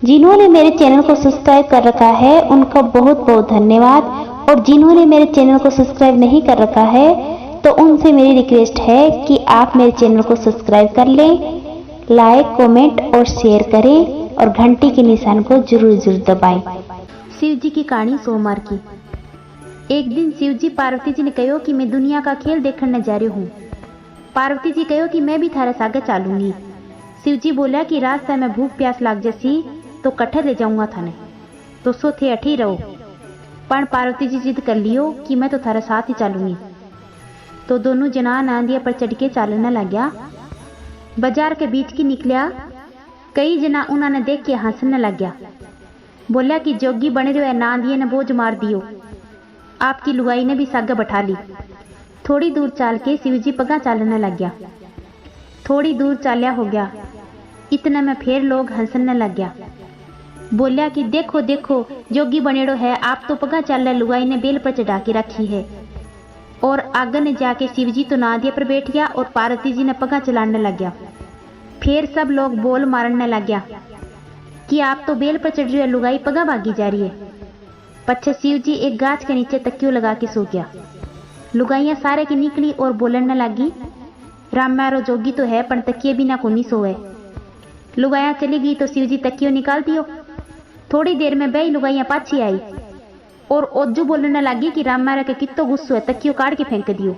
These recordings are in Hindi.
जिन्होंने मेरे चैनल को सब्सक्राइब कर रखा है उनका बहुत बहुत धन्यवाद, और जिन्होंने मेरे चैनल को सब्सक्राइब नहीं कर रखा है तो उनसे मेरी रिक्वेस्ट है कि आप मेरे चैनल को सब्सक्राइब कर लें, लाइक कमेंट और शेयर करें और घंटी के निशान को जरूर जरूर दबाएं। शिव जी की कहानी सोमवार की। एक दिन शिव जी पार्वती जी ने कहो कि मैं दुनिया का खेल देखने जा रही हूँ। पार्वती जी कहो कि मैं भी थारे सागे चालूंगी। शिव जी बोला कि रास्ते में भूख प्यास लाग जैसी तो कट्ठे ले जाऊंगा थाने, तो सो थे अठी रहो। पण पार्वती जी जिद कर लियो कि मैं तो थारे साथ ही चालूंगी। तो दोनों जना नांदिया पर चढ़ के चालने लग गया। बाजार के बीच की निकलिया, कई जना उन्होंने देख के हंसने लग गया। बोलिया कि जोगी बने रहे नांदिए ने बोझ मार दियो, आपकी लुगाई ने भी सागे बैठा ली। थोड़ी दूर चाल के शिवजी पगा चालने लग गया। थोड़ी दूर चालिया हो गया, इतने में फिर लोग हंसने लग गया। बोलिया कि देखो देखो जोगी बनेड़ो है, आप तो पगा चाल रहे, लुगाई ने बेल पर चढ़ा के रखी है। और आगे ने जाके शिवजी तो नादिया पर बैठ गया और पार्वती जी ने पगा चलाने लग गया। फिर सब लोग बोल मारने लग गया कि आप तो बेल पर चढ़ रही है, लुगाई पगा भागी जा रही है। पच्छे शिव जी एक गाछ के नीचे तकियो लगा के सो गया। लुगाइयां सारे की निकली और बोलने लगी, राम मारो जोगी तो है पर तकिए बिना को नहीं सोए। लुगाइयां चली गई तो शिव जी तकियो निकाल दियो। थोड़ी देर में बई लुगाइयां पाछी आई और ओजू बोलने लगी कि राम मारा के कितो गुस्सो है, तकियो काट के फेंक दियो।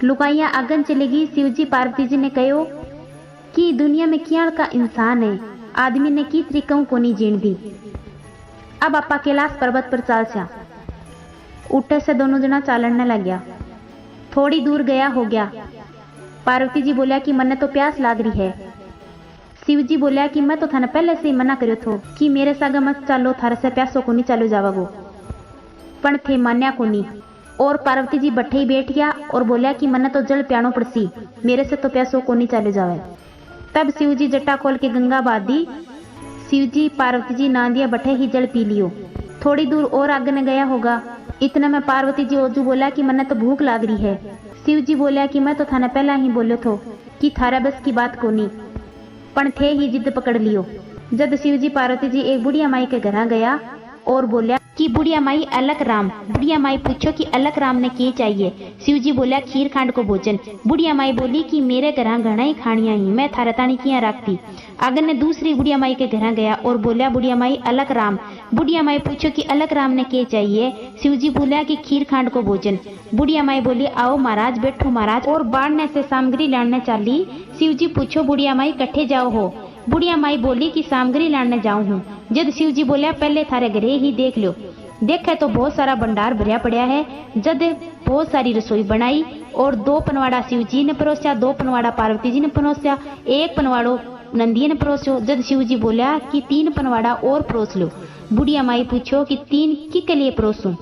लुगाइयां आगन चली गई। शिव जी पार्वती जी ने कहो कि दुनिया में क्या का इंसान है, आदमी ने की तरीकों को नहीं जीण दी। अब आपा कैलाश पर्वत पर चाल सा। उठे से दोनों जना चालने लग गया। थोड़ी दूर गया हो गया। पार्वती जी बोलिया कि मन्ने तो प्यास लाग रही है। शिव जी बोलिया कि मैं तो थाने पहले से ही मना करो थो कि मेरे सागे मत चालो, थारे से प्यासो को नहीं चालो जावागो, पण थे मान्या को नहीं। और पार्वती जी बट्ठे ही बैठ गया और बोलिया कि मन्ने तो जल प्यानो पड़सी, मेरे से तो प्यासो को नहीं चालो जावे। तब शिव जी जट्टा खोल के गंगा बाद दी। शिव जी पार्वती जी नांदिया बट्ठे ही जल पी लियो। थोड़ी दूर और आगे न गया होगा, इतने में पार्वती जी ओजू बोला कि मन्ने तो भूख लाग रही है। शिव जी बोलिया कि मैं तो थाने पहला ही बोलो थो कि थारा बस की बात को नहीं, पण थे ही जिद पकड़ लियो। जब शिव जी पार्वती जी एक बुढ़िया माई के घर गया और बोलिया कि बुढ़िया माई अलग राम। बुढ़िया माई पूछो कि अलग राम ने क्या चाहिए। शिव जी बोलिया खीर खांड को भोजन। बुढ़िया माई बोली कि मेरे घर घना ही खानिया ही, मैं थारा तानी किया रखती। अगर ने दूसरी बुढ़िया माई के घर गया और बोलिया बुढ़िया माई अलग राम। बुढ़िया माई पूछो कि अलग राम ने क्या चाहिए। शिव जी बोलिया कि खीर खांड को भोजन। बुढ़िया माई बोली आओ महाराज बैठो महाराज, और बाढ़ने से सामग्री लाने चाली। शिव जी पूछो बुढ़िया माई कट्ठे जाओ हो। बुढ़िया माई बोली कि सामग्री लाने जाऊं हूँ। जद शिव जी बोलिया पहले थारे घरे ही देख लो। देखे तो बहुत सारा भंडार भरिया पड़ा है। जद बहुत सारी रसोई बनाई और 2 पनवाड़ा शिव जी ने परोसिया, 2 पनवाड़ा पार्वती जी ने परोसिया, 1 पनवाड़ो नंदिया ने परोसो। जद शिव जी बोलिया कि 3 पनवाड़ा और परोस लो। बुढ़िया माई पूछो कि 3 के लिए परोसूं।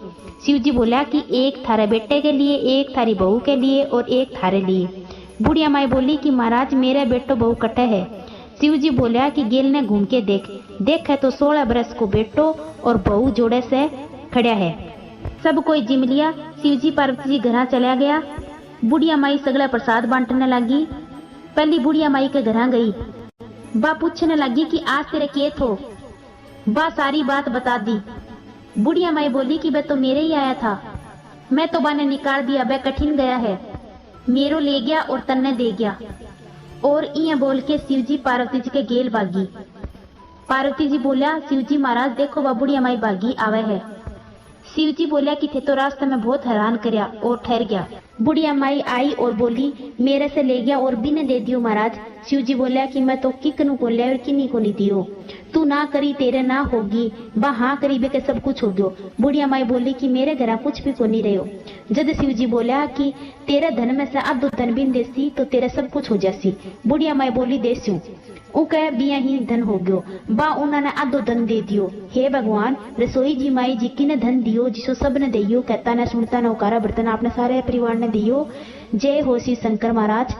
शिव जी बोला कि 1 थारे बेटे के लिए, 1 थारी बहू के लिए और 1 थारे लिए। बुढ़िया माई बोली कि महाराज मेरे बेटो बहू कट्ठे है। शिव जी बोलिया कि गेल ने घूम के देख है तो 16 बरस को बेटो और बहू जोड़े से खड़ा है। सब कोई जिम लिया। शिव जी पार्वती जी घर चला गया। बुढ़िया माई सगला प्रसाद बांटने लगी। पहली बुढ़िया माई के घर गई। बा पूछने लगी कि आज तेरे के थो। बा सारी बात बता दी। बुढ़िया माई बोली कि वह तो मेरे ही आया था, मैं तो बाने निकाल दिया, वह कठिन गया है, मेरो ले गया और तन्ने दे गया। और इया बोल के शिव जी पार्वती जी के गेल भागी। पार्वती जी बोलिया शिव जी महाराज देखो वह बुढ़िया माई भागी आवे है। शिव जी बोलिया कि थे तो रास्ते में बहुत हैरान करया और ठहर गया। बुढ़िया माई आई और बोली मेरे से ले गया और बिने दे दियो महाराज। शिव जी बोलिया कि मैं तो किकनु को लिया और किन्नी को नहीं दियो, तू ना करी तेरे ना होगी, बा हाँ करी बे के सब कुछ हो गयो। बुढ़िया माई बोली कि मेरे घर कुछ भी को नहीं रहो। जद शिव जी बोलिया कि तेरे धन में से आधो धन बिन देसी तो तेरे सब कुछ हो जासी। बुढ़िया माई बोली देस्यू। ऊ कह बिया ही धन हो गयो। बा उन्होंने आधो धन दे दियो। हे भगवान रसोई जी माई जी की ने धन दियो, जिसो सब ने दियो, कहता ने सुनता ने उकारा बर्तन आपने सारे परिवार ने दियो। जय हो श्री शंकर महाराज।